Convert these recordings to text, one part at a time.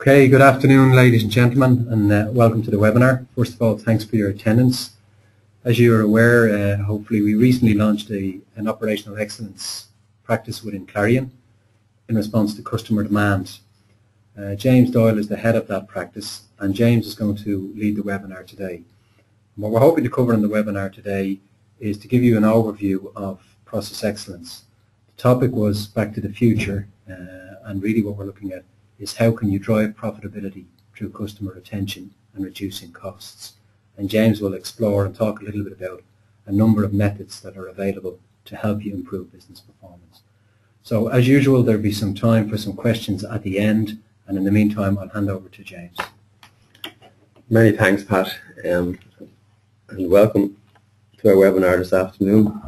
Okay, good afternoon ladies and gentlemen, and welcome to the webinar. First of all, thanks for your attendance. As you are aware, hopefully we recently launched an operational excellence practice within Clarion in response to customer demand. James Doyle is the head of that practice, and James is going to lead the webinar today. And what we're hoping to cover in the webinar today is to give you an overview of process excellence. The topic was back to the future, and really what we're looking at is how can you drive profitability through customer retention and reducing costs. And James will explore and talk a little bit about a number of methods that are available to help you improve business performance. So as usual, there'll be some time for some questions at the end, and in the meantime I'll hand over to James. Many thanks, Pat, and welcome to our webinar this afternoon.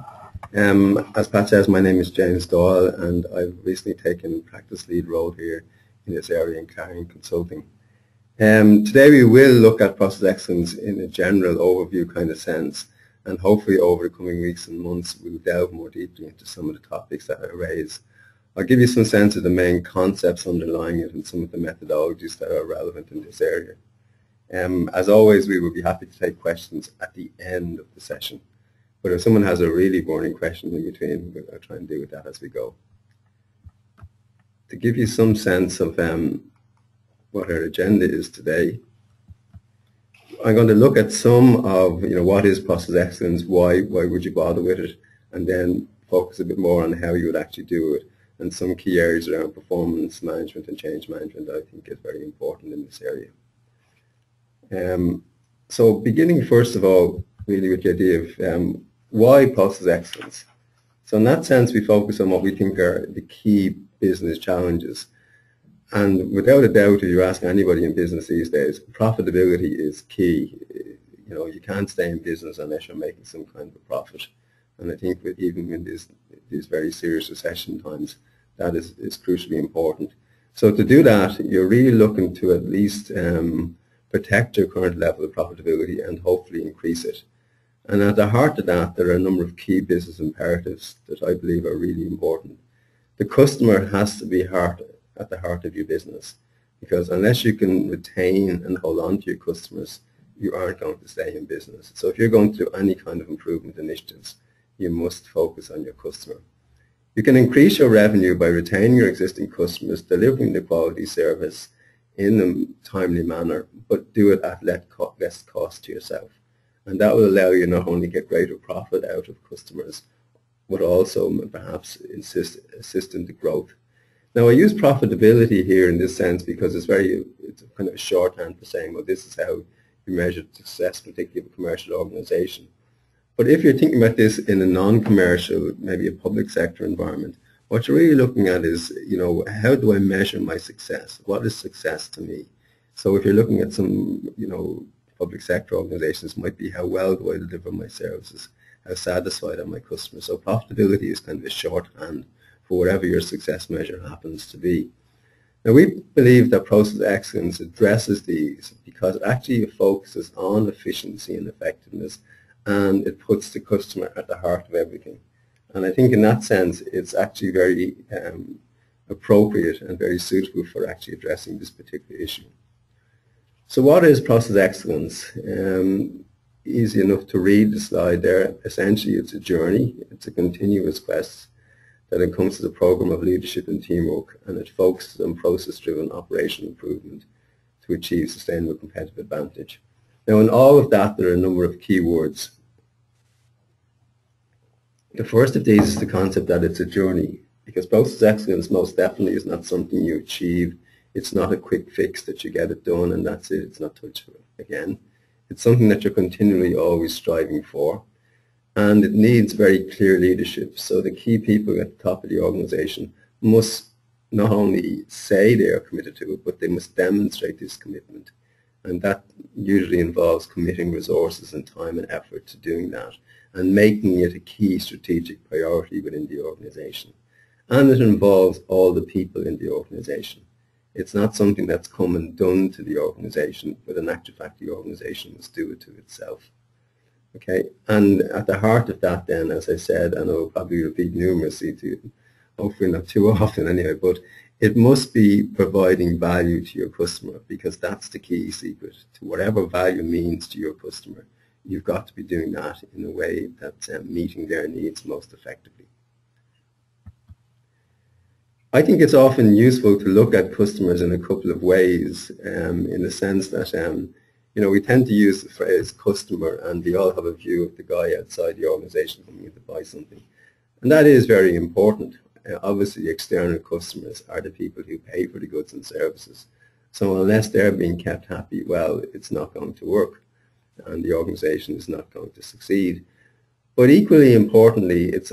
As Pat says, my name is James Doyle, and I've recently taken practice lead role here in this area in Clarion Consulting. Today we will look at process excellence in a general overview kind of sense, and hopefully over the coming weeks and months we'll delve more deeply into some of the topics that I raise. I'll give you some sense of the main concepts underlying it and some of the methodologies that are relevant in this area. As always, we will be happy to take questions at the end of the session, but if someone has a really burning question in between, we'll try and deal with that as we go. To give you some sense of what our agenda is today, I'm going to look at some of what is process excellence, why would you bother with it, and then focus a bit more on how you would actually do it, and some key areas around performance management and change management that I think is very important in this area. So beginning first of all really with the idea of why process excellence. So in that sense we focus on what we think are the key business challenges, and without a doubt, if you ask anybody in business these days, profitability is key. You can't stay in business unless you're making some kind of a profit, and I think even in these very serious recession times, that is crucially important. So to do that, you're really looking to at least protect your current level of profitability and hopefully increase it. And at the heart of that, there are a number of key business imperatives that I believe are really important. The customer has to be at the heart of your business, because unless you can retain and hold on to your customers, you aren't going to stay in business. So if you're going to do any kind of improvement initiatives, you must focus on your customer. You can increase your revenue by retaining your existing customers, delivering the quality service in a timely manner, but do it at less cost to yourself. And that will allow you not only get greater profit out of customers, but also perhaps assist in the growth. Now I use profitability here in this sense because it's kind of a shorthand for saying, well, this is how you measure success, particularly of a commercial organization. But if you're thinking about this in a non-commercial, maybe a public sector environment, what you're really looking at is, how do I measure my success? What is success to me? So if you're looking at some, public sector organizations, it might be how well do I deliver my services? How satisfied are my customers? So profitability is kind of a shorthand for whatever your success measure happens to be. Now we believe that process excellence addresses these because it actually focuses on efficiency and effectiveness, and it puts the customer at the heart of everything. And I think in that sense it's actually very appropriate and very suitable for actually addressing this particular issue. So what is process excellence? Easy enough to read the slide there. Essentially it's a journey, it's a continuous quest that encompasses a program of leadership and teamwork, and it focuses on process-driven operational improvement to achieve sustainable competitive advantage. Now in all of that there are a number of key words. The first of these is the concept that it's a journey, because process excellence most definitely is not something you achieve. It's not a quick fix that you get it done and that's it, it's not touched again. It's something that you're continually always striving for, and it needs very clear leadership. So the key people at the top of the organization must not only say they are committed to it, but they must demonstrate this commitment. And that usually involves committing resources and time and effort to doing that and making it a key strategic priority within the organization. And it involves all the people in the organization. It's not something that's come and done to the organization, but in actual fact the organization must do it to itself. Okay, and at the heart of that then, as I said, and I will probably repeat numerously to you, hopefully not too often anyway, but it must be providing value to your customer, because that's the key secret to whatever value means to your customer. You've got to be doing that in a way that's meeting their needs most effectively. I think it's often useful to look at customers in a couple of ways, in the sense that we tend to use the phrase customer, and we all have a view of the guy outside the organization coming in to buy something. And that is very important. Obviously, external customers are the people who pay for the goods and services. So unless they're being kept happy, well, it's not going to work, and the organization is not going to succeed. But equally importantly, it's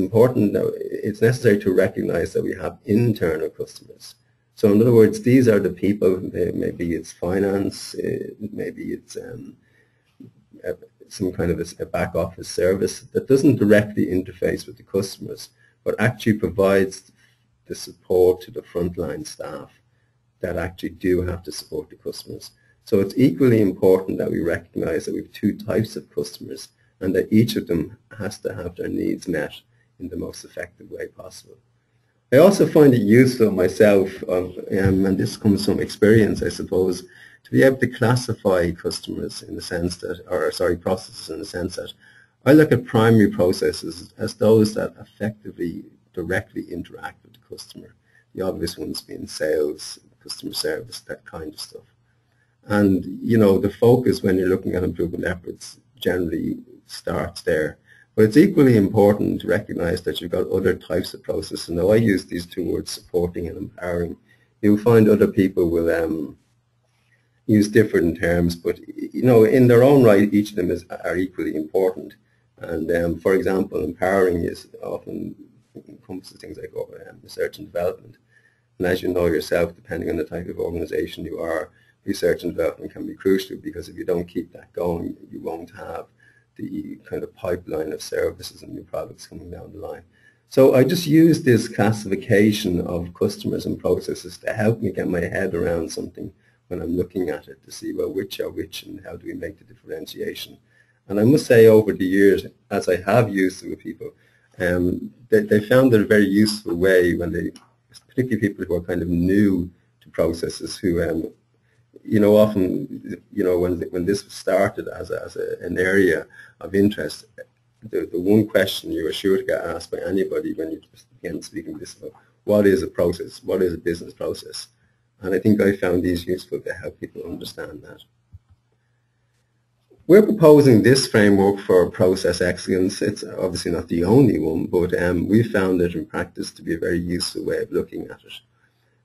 necessary to recognize that we have internal customers. So in other words, these are the people, maybe it's finance, maybe it's some kind of a back office service that doesn't directly interface with the customers, but actually provides the support to the frontline staff that actually do have to support the customers. So it's equally important that we recognize that we have two types of customers, and that each of them has to have their needs met in the most effective way possible. I also find it useful myself, and this comes from experience, I suppose, to be able to classify customers in the sense that, processes in the sense that I look at primary processes as those that effectively directly interact with the customer. The obvious ones being sales, customer service, that kind of stuff. And, the focus when you're looking at improvement efforts generally starts there. But it's equally important to recognize that you've got other types of processes. Now, I use these two words, supporting and empowering. You'll find other people will use different terms, but, in their own right, each of them are equally important. And, for example, empowering is often encompasses things like research and development. And as you know yourself, depending on the type of organization you are, research and development can be crucial, because if you don't keep that going, you won't have the kind of pipeline of services and new products coming down the line. So I just use this classification of customers and processes to help me get my head around something when I'm looking at it, to see, well, which are which and how do we make the differentiation. And I must say, over the years, as I have used it with people, they found it a very useful way when particularly people who are kind of new to processes, who often, when this started as an area of interest, the one question you are sure to get asked by anybody when you begin speaking this about, what is a process? What is a business process? And I think I found these useful to help people understand that. We're proposing this framework for process excellence. It's obviously not the only one, but we found it in practice to be a very useful way of looking at it,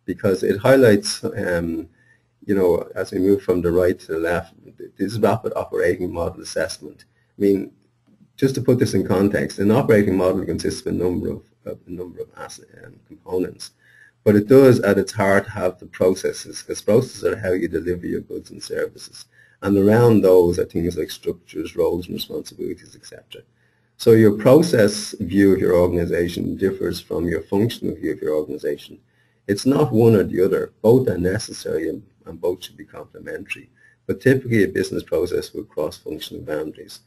because it highlights as we move from the right to the left, this rapid operating model assessment. I mean, just to put this in context, an operating model consists of a number of components, but it does at its heart have the processes, because processes are how you deliver your goods and services. And around those are things like structures, roles and responsibilities, etc. So your process view of your organization differs from your functional view of your organization. It's not one or the other. Both are necessary and both should be complementary. But typically a business process will cross functional boundaries.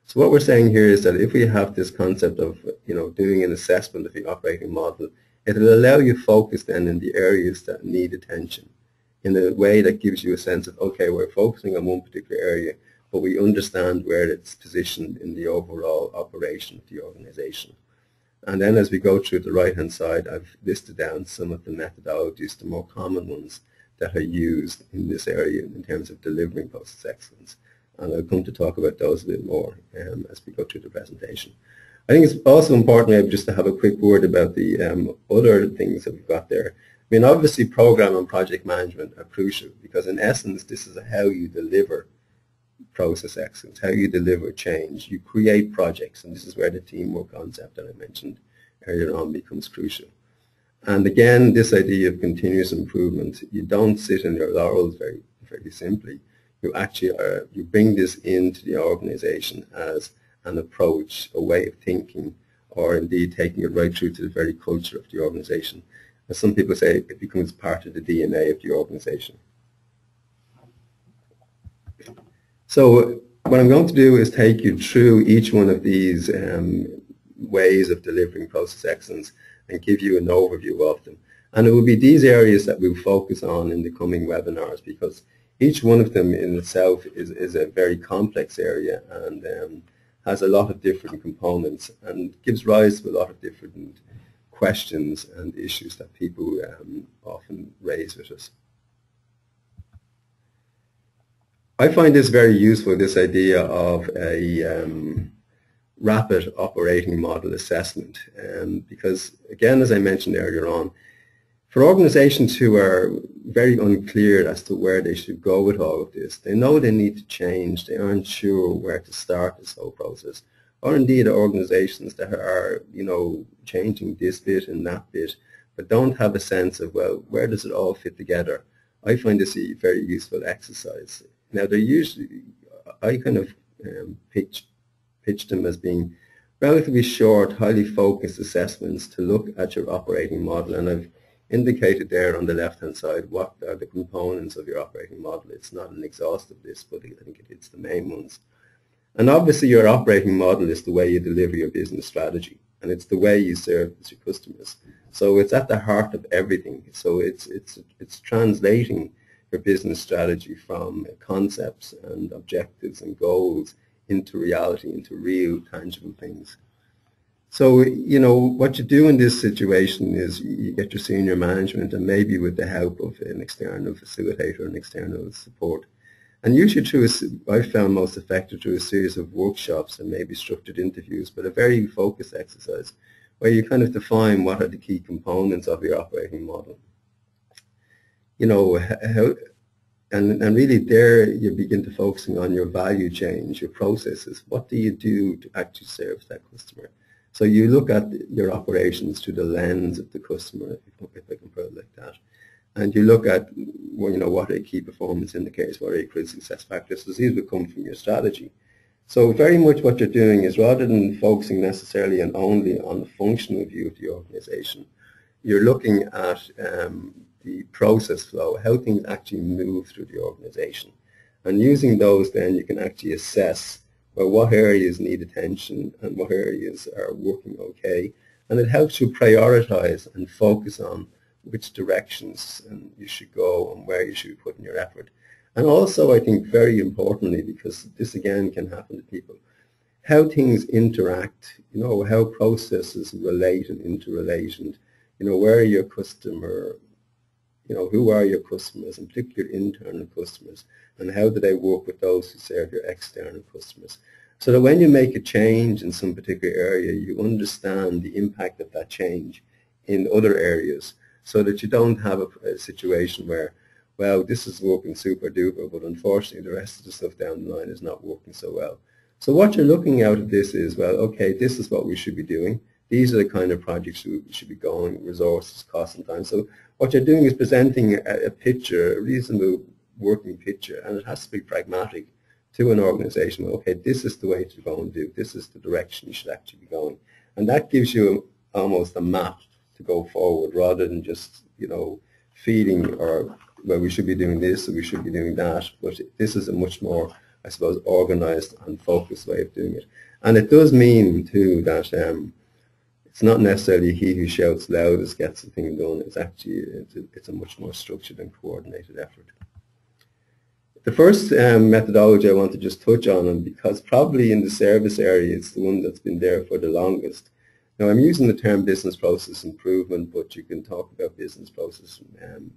So what we're saying here is that if we have this concept of doing an assessment of the operating model, it will allow you focus then in the areas that need attention in a way that gives you a sense of, okay, we're focusing on one particular area, but we understand where it's positioned in the overall operation of the organization. And then as we go through the right-hand side, I've listed down some of the methodologies, the more common ones that are used in this area in terms of delivering process excellence. And I'll come to talk about those a bit more as we go through the presentation. I think it's also important maybe just to have a quick word about the other things that we've got there. I mean, obviously program and project management are crucial, because in essence this is how you deliver process excellence, how you deliver change. You create projects, and this is where the teamwork concept that I mentioned earlier on becomes crucial. And again, this idea of continuous improvement, you don't sit in your laurels very, very simply. You actually you bring this into the organization as an approach, a way of thinking, or indeed taking it right through to the very culture of the organization. As some people say, it becomes part of the DNA of the organization. So what I'm going to do is take you through each one of these ways of delivering process excellence and give you an overview of them. And it will be these areas that we'll focus on in the coming webinars, because each one of them in itself is a very complex area and has a lot of different components and gives rise to a lot of different questions and issues that people often raise with us. I find this very useful, this idea of a rapid operating model assessment, because again, as I mentioned earlier on, for organizations who are very unclear as to where they should go with all of this, they know they need to change, they aren't sure where to start this whole process, or indeed organizations that are, changing this bit and that bit, but don't have a sense of, well, where does it all fit together? I find this a very useful exercise. Now, they're usually, I kind of pitch them as being relatively short, highly focused assessments to look at your operating model, and I've indicated there on the left-hand side what are the components of your operating model. It's not an exhaustive list, but I think it hits the main ones. And obviously your operating model is the way you deliver your business strategy, and it's the way you service your customers. So it's at the heart of everything. So it's translating your business strategy from concepts and objectives and goals into reality, into real tangible things. So, what you do in this situation is you get your senior management, and maybe with the help of an external facilitator and external support. And usually I found most effective through a series of workshops and maybe structured interviews, but a very focused exercise where you kind of define what are the key components of your operating model. And really there you begin to focusing on your value chains, your processes. What do you do to actually serve that customer? So you look at your operations through the lens of the customer, if I can put it like that. And you look at, what are key performance indicators, what are your critical success factors. So these will come from your strategy. So very much what you're doing is, rather than focusing necessarily and only on the functional view of the organization, you're looking at the process flow, how things actually move through the organization. And using those, then you can actually assess, well, what areas need attention and what areas are working okay. And it helps you prioritize and focus on which directions you should go and where you should be putting your effort. And also, I think very importantly, because this again can happen to people, how things interact, how processes relate and interrelate, and where are your customer, who are your customers, and particularly your internal customers, and how do they work with those who serve your external customers. So that when you make a change in some particular area, you understand the impact of that change in other areas, so that you don't have a situation where, well, this is working super duper, but unfortunately the rest of the stuff down the line is not working so well. So what you're looking out of this is, well, okay, this is what we should be doing. These are the kind of projects we should be going, resources, cost, and time. So what you're doing is presenting a picture, a reasonable working picture, and it has to be pragmatic to an organization. Okay, this is the way to go and do. This is the direction you should actually be going. And that gives you almost a map to go forward, rather than just, feeding or, well, we should be doing this or we should be doing that. But this is a much more, I suppose, organized and focused way of doing it. And it does mean, too, that it's not necessarily he who shouts loudest gets the thing done. It's actually, it's a much more structured and coordinated effort. The first methodology I want to just touch on, and because probably in the service area it's the one that's been there for the longest. Now, I'm using the term business process improvement, but you can talk about business process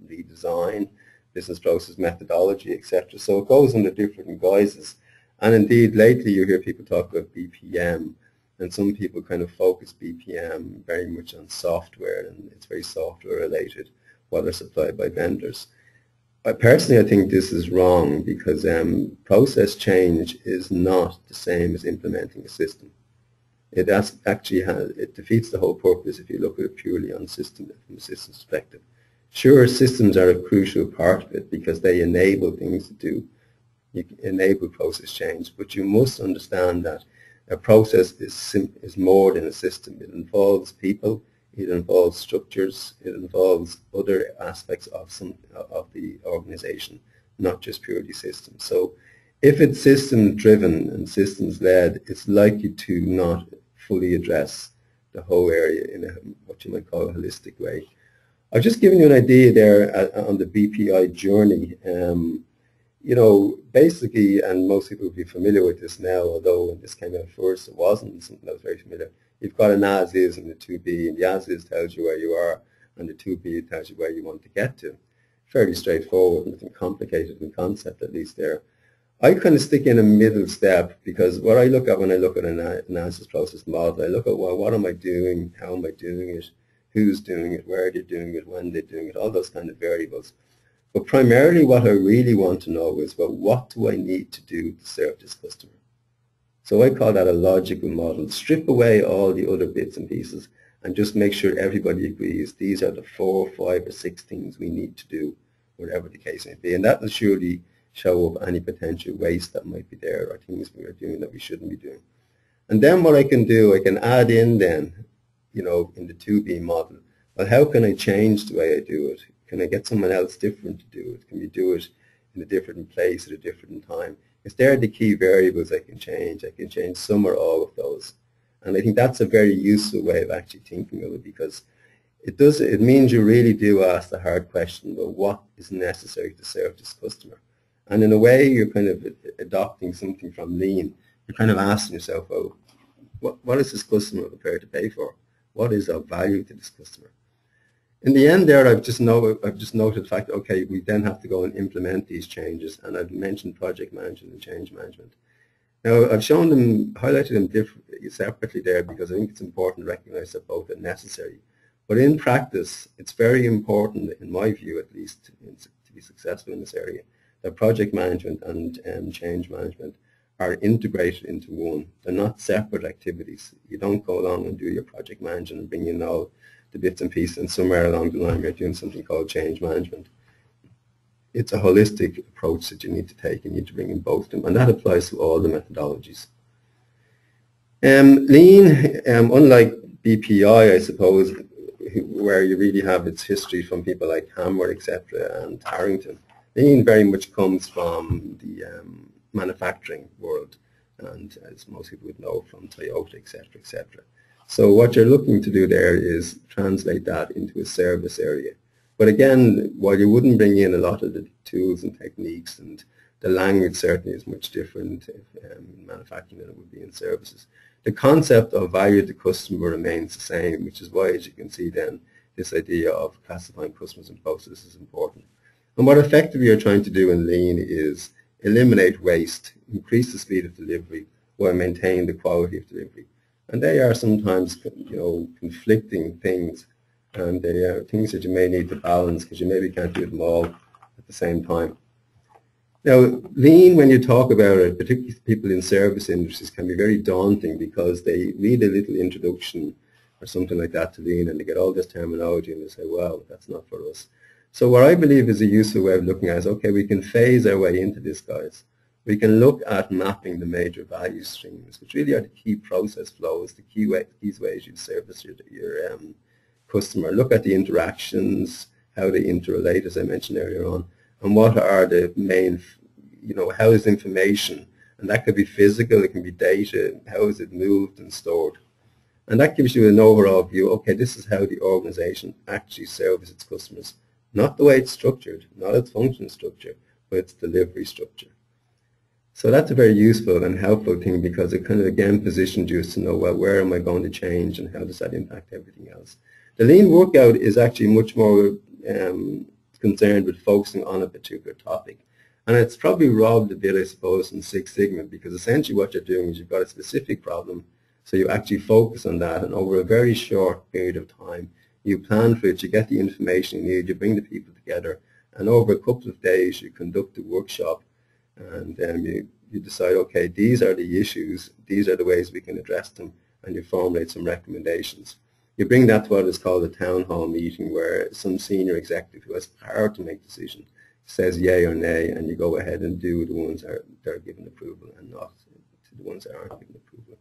redesign, business process methodology, etc. So it goes under different guises. And indeed, lately you hear people talk about BPM, and some people kind of focus BPM very much on software, and it's very software related, whether supplied by vendors. Personally, I think this is wrong, because process change is not the same as implementing a system. It defeats the whole purpose if you look at it purely on system, from a systems perspective. Sure, systems are a crucial part of it because they enable things to do. You enable process change, but you must understand that a process is more than a system. It involves people, it involves structures, it involves other aspects of the organization, not just purely systems. So if it's system-driven and systems-led, it's likely to not fully address the whole area in what you might call a holistic way. I've just given you an idea there on the BPI journey. You know, basically, and most people will be familiar with this now, although when this came out first, it wasn't something that was very familiar. You've got an as-is and the to-be, and the as-is tells you where you are, and the to-be tells you where you want to get to. Fairly straightforward, nothing complicated in concept, at least there. I kind of stick in a middle step, because what I look at when I look at an analysis process model, I look at, well, what am I doing, how am I doing it, who's doing it, where they're doing it, when they're doing it, all those kind of variables. But primarily what I really want to know is, well, what do I need to do to serve this customer? So I call that a logical model. Strip away all the other bits and pieces and just make sure everybody agrees these are the 4, 5, or 6 things we need to do, whatever the case may be. And that will surely show up any potential waste that might be there or things we are doing that we shouldn't be doing. And then what I can do, I can add in then, you know, in the 2B model, well, how can I change the way I do it? Can I get someone else different to do it? Can we do it in a different place at a different time? Because they're the key variables I can change. I can change some or all of those. And I think that's a very useful way of actually thinking of it, because it means you really do ask the hard question, well, what is necessary to serve this customer? And in a way, you're kind of adopting something from Lean. You're kind of asking yourself, well, what is this customer prepared to pay for? What is of value to this customer? In the end there, I've just noted the fact, okay, we then have to go and implement these changes, and I've mentioned project management and change management. Now, I've shown them, highlighted them separately there, because I think it's important to recognize that both are necessary. But in practice, it's very important, in my view at least, to be successful in this area, that project management and change management are integrated into one. They're not separate activities. You don't go along and do your project management and bring in all the bits and pieces, and somewhere along the line you're doing something called change management. It's a holistic approach that you need to take. You need to bring in both of them, and that applies to all the methodologies. Lean, unlike BPI, I suppose, where you really have its history from people like Hammer, etc., and Harrington, Lean very much comes from the manufacturing world, and as most people would know, from Toyota, etc., etc. So what you're looking to do there is translate that into a service area. But again, while you wouldn't bring in a lot of the tools and techniques, and the language certainly is much different in manufacturing than it would be in services, the concept of value to customer remains the same, which is why, as you can see then, this idea of classifying customers and processes is important. And what effectively you're trying to do in Lean is eliminate waste, increase the speed of delivery, while maintaining the quality of delivery. And they are sometimes, you know, conflicting things, and they are things that you may need to balance, because you maybe can't do them all at the same time. Now, Lean, when you talk about it, particularly people in service industries, can be very daunting, because they read a little introduction or something like that to Lean, and they get all this terminology, and they say, well, that's not for us. So what I believe is a useful way of looking at it is, okay, we can phase our way into this, guys. We can look at mapping the major value streams, which really are the key process flows, the key ways you service your customer. Look at the interactions, how they interrelate, as I mentioned earlier on, and what are the main, you know, how is information, and that could be physical, it can be data, how is it moved and stored. And that gives you an overall view, okay, this is how the organization actually serves its customers. Not the way it's structured, not its function structure, but its delivery structure. So that's a very useful and helpful thing, because it kind of again positions you to know, well, where am I going to change and how does that impact everything else. The Lean workout is actually much more concerned with focusing on a particular topic. And it's probably robbed a bit, I suppose, from Six Sigma, because essentially what you're doing is you've got a specific problem, so you actually focus on that, and over a very short period of time, you plan for it, you get the information you need, you bring the people together, and over a couple of days you conduct a workshop, and then you decide, okay, these are the issues, these are the ways we can address them, and you formulate some recommendations. You bring that to what is called a town hall meeting, where some senior executive who has power to make decisions says yay or nay, and you go ahead and do the ones that are given approval, and not to the ones that aren't given approval.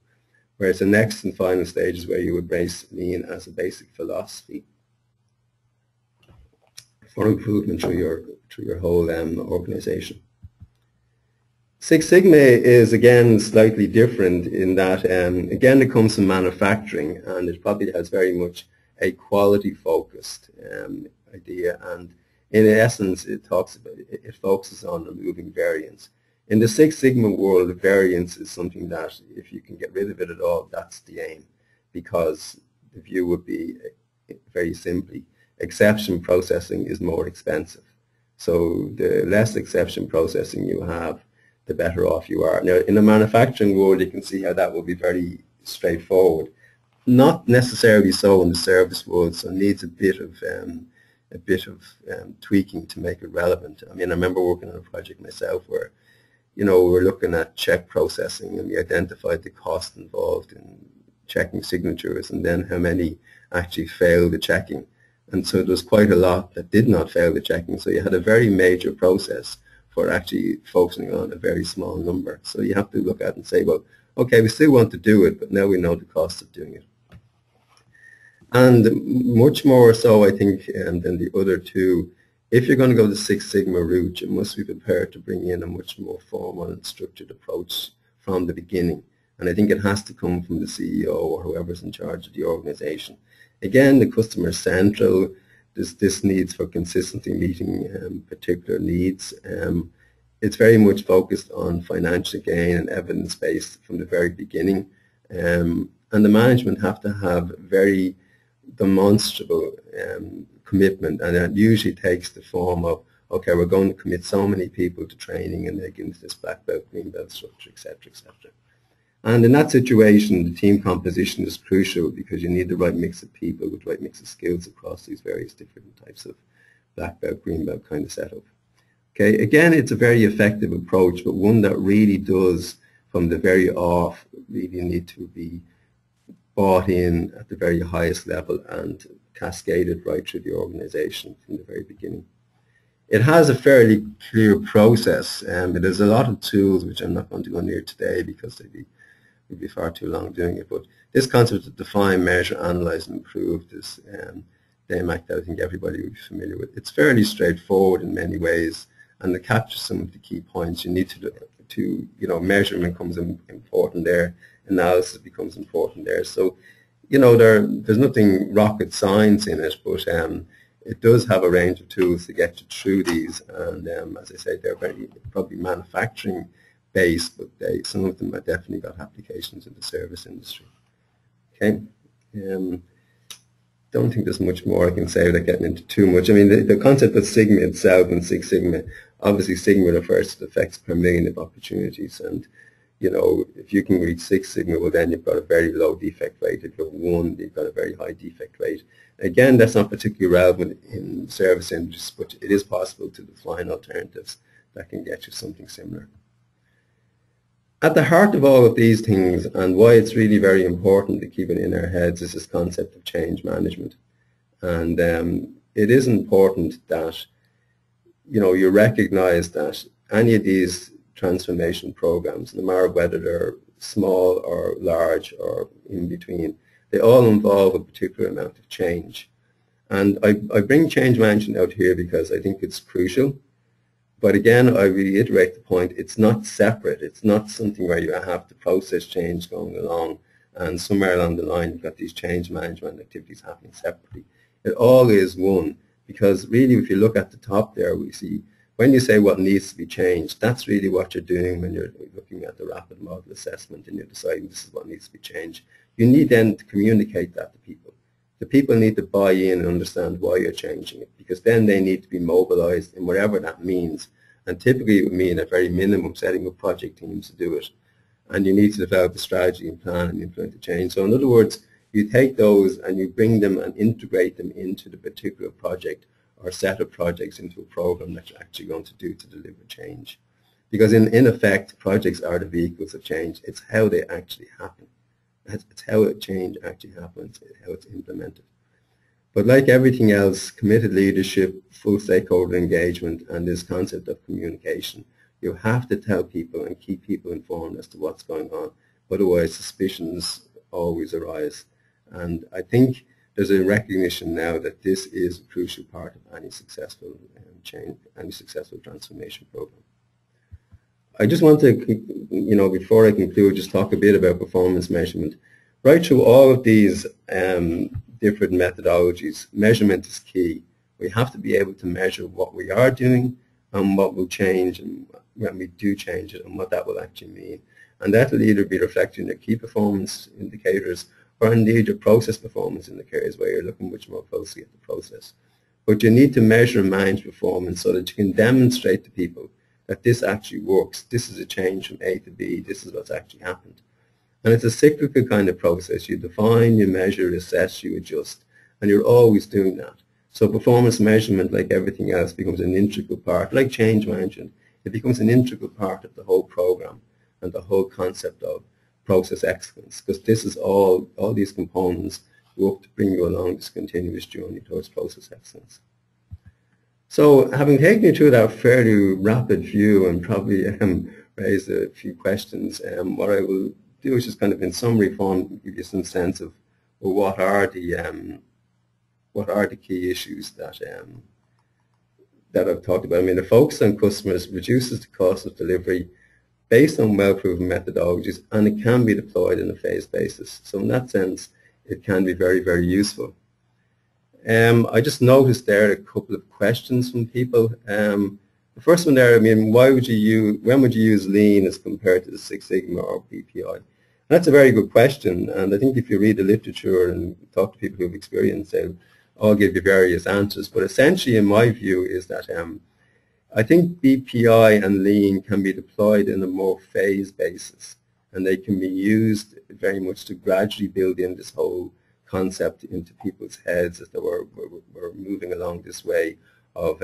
Whereas the next and final stage is where you embrace Lean as a basic philosophy for improvement through your whole organization. Six Sigma is again slightly different in that again it comes from manufacturing, and it probably has very much a quality focused idea, and in essence it focuses on removing variance. In the Six Sigma world, variance is something that if you can get rid of it at all, that's the aim, because the view would be very simply, exception processing is more expensive. So the less exception processing you have, the better off you are. Now, in the manufacturing world, you can see how that will be very straightforward. Not necessarily so in the service world, so it needs a bit of tweaking to make it relevant. I mean, I remember working on a project myself where, we were looking at check processing, and we identified the cost involved in checking signatures and then how many actually failed the checking. And so there was quite a lot that did not fail the checking. So you had a very major process for actually focusing on a very small number. So you have to look at it and say, well, okay, we still want to do it, but now we know the cost of doing it. And much more so, I think, than the other two, if you're going to go the Six Sigma route, you must be prepared to bring in a much more formal and structured approach from the beginning. And I think it has to come from the CEO or whoever's in charge of the organization. Again, the customer is central. There's this needs for consistency meeting particular needs. It's very much focused on financial gain and evidence-based from the very beginning. And the management have to have very demonstrable commitment, and it usually takes the form of, okay, we're going to commit so many people to training and they get into this black belt, green belt structure, etc., etc. And in that situation, the team composition is crucial because you need the right mix of people with the right mix of skills across these various different types of black belt, green belt kind of setup. Okay, again, it's a very effective approach, but one that really does, from the very off, really need to be bought in at the very highest level and cascaded right through the organization from the very beginning. It has a fairly clear process, and there's a lot of tools which I'm not going to go near today because they'd be far too long doing it. But this concept of define, measure, analyze, and improve, this DMAC that I think everybody would be familiar with. It's fairly straightforward in many ways, and it captures some of the key points. You need to measurement becomes important there, analysis becomes important there. So, there's nothing rocket science in it, but it does have a range of tools to get you through these. And as I say, they're very probably manufacturing based, but some of them have definitely got applications in the service industry. Okay. Don't think there's much more I can say without getting into too much. I mean, the concept of Sigma itself and Six Sigma, obviously Sigma refers to the effects per million of opportunities, and if you can reach Six Sigma, well then you've got a very low defect rate. If you've got 1, you've got a very high defect rate. Again, that's not particularly relevant in service industries, but it is possible to define alternatives that can get you something similar. At the heart of all of these things, and why it's really very important to keep it in our heads, is this concept of change management. And it is important that you recognize that any of these transformation programs, no matter whether they're small or large or in between, they all involve a particular amount of change. And I bring change management out here because I think it's crucial. But again, I reiterate the point, it's not separate. It's not something where you have the process change going along and somewhere along the line you've got these change management activities happening separately. It all is one, because really if you look at the top there, we see when you say what needs to be changed, that's really what you're doing when you're looking at the rapid model assessment and you're deciding this is what needs to be changed. You need then to communicate that to people. The people need to buy in and understand why you're changing it, because then they need to be mobilized in whatever that means. And typically it would mean at very minimum setting up project teams to do it. And you need to develop a strategy and plan and implement the change. So in other words, you take those and you bring them and integrate them into the particular project or set of projects into a program that you're actually going to do to deliver change. Because in effect, projects are the vehicles of change. It's how they actually happen. It's how a change actually happens, how it's implemented. But like everything else, committed leadership, full stakeholder engagement, and this concept of communication, you have to tell people and keep people informed as to what's going on. Otherwise, suspicions always arise. And I think there's a recognition now that this is a crucial part of any successful change, any successful transformation program. I just want to, before I conclude, just talk a bit about performance measurement. Right through all of these different methodologies, measurement is key. We have to be able to measure what we are doing and what will change, and when we do change it, and what that will actually mean. And that will either be reflected in your key performance indicators or indeed your process performance indicators, where you're looking much more closely at the process. But you need to measure and manage performance so that you can demonstrate to people that this actually works. This is a change from A to B. This is what's actually happened. And it's a cyclical kind of process. You define, you measure, assess, you adjust, and you're always doing that. So performance measurement, like everything else, becomes an integral part, like change management. It becomes an integral part of the whole program and the whole concept of process excellence, because this is all these components work to bring you along this continuous journey towards process excellence. So having taken you through that fairly rapid view and probably raised a few questions, what I will do is just kind of in summary form give you some sense of, well, what are the key issues that I've talked about. I mean, the focus on customers reduces the cost of delivery based on well-proven methodologies, and it can be deployed on a phased basis. So in that sense, it can be very, very useful. I just noticed there a couple of questions from people. The first one there, I mean, when would you use Lean as compared to the Six Sigma or BPI? And that's a very good question, and I think if you read the literature and talk to people who have experience, they'll all give you various answers. But essentially, in my view, is that I think BPI and Lean can be deployed in a more phased basis, and they can be used very much to gradually build in this whole concept into people's heads as they were moving along this way of,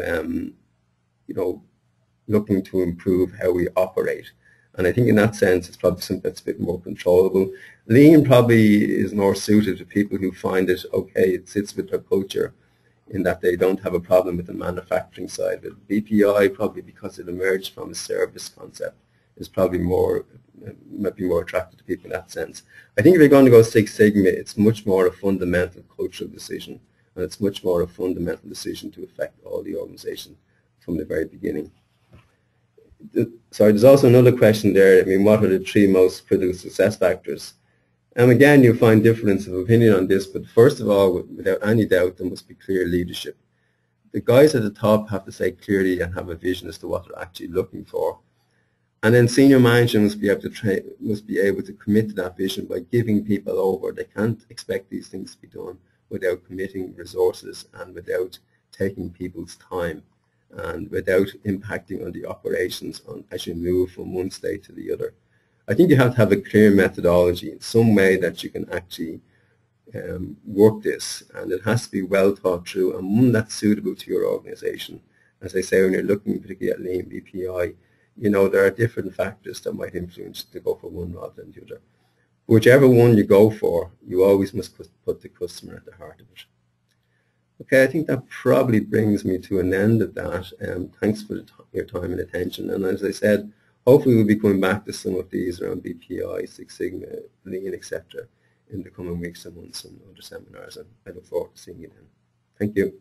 looking to improve how we operate. And I think in that sense, it's probably something that's a bit more controllable. Lean probably is more suited to people who find it okay, it sits with their culture, in that they don't have a problem with the manufacturing side of it. BPI, probably because it emerged from a service concept, is probably might be more attractive to people in that sense. I think if you're going to go Six Sigma, it's much more a fundamental cultural decision, and it's much more a fundamental decision to affect all the organization from the very beginning. Sorry, there's also another question there. I mean, what are the 3 most critical success factors? And again, you'll find difference of opinion on this, but first of all, without any doubt, there must be clear leadership. The guys at the top have to say clearly and have a vision as to what they're actually looking for. And then senior management must be able to commit to that vision by giving people over. They can't expect these things to be done without committing resources and without taking people's time and without impacting on the operations as you move from one state to the other. I think you have to have a clear methodology in some way that you can actually work this, and it has to be well thought through and one that's suitable to your organization. As I say, when you're looking particularly at Lean BPI, there are different factors that might influence to go for one rather than the other. Whichever one you go for, you always must put the customer at the heart of it. Okay, I think that probably brings me to an end of that. Thanks for your time and attention. And as I said, hopefully we'll be coming back to some of these around BPI, Six Sigma, Lean, etc. in the coming weeks and months and other seminars. And I look forward to seeing you then. Thank you.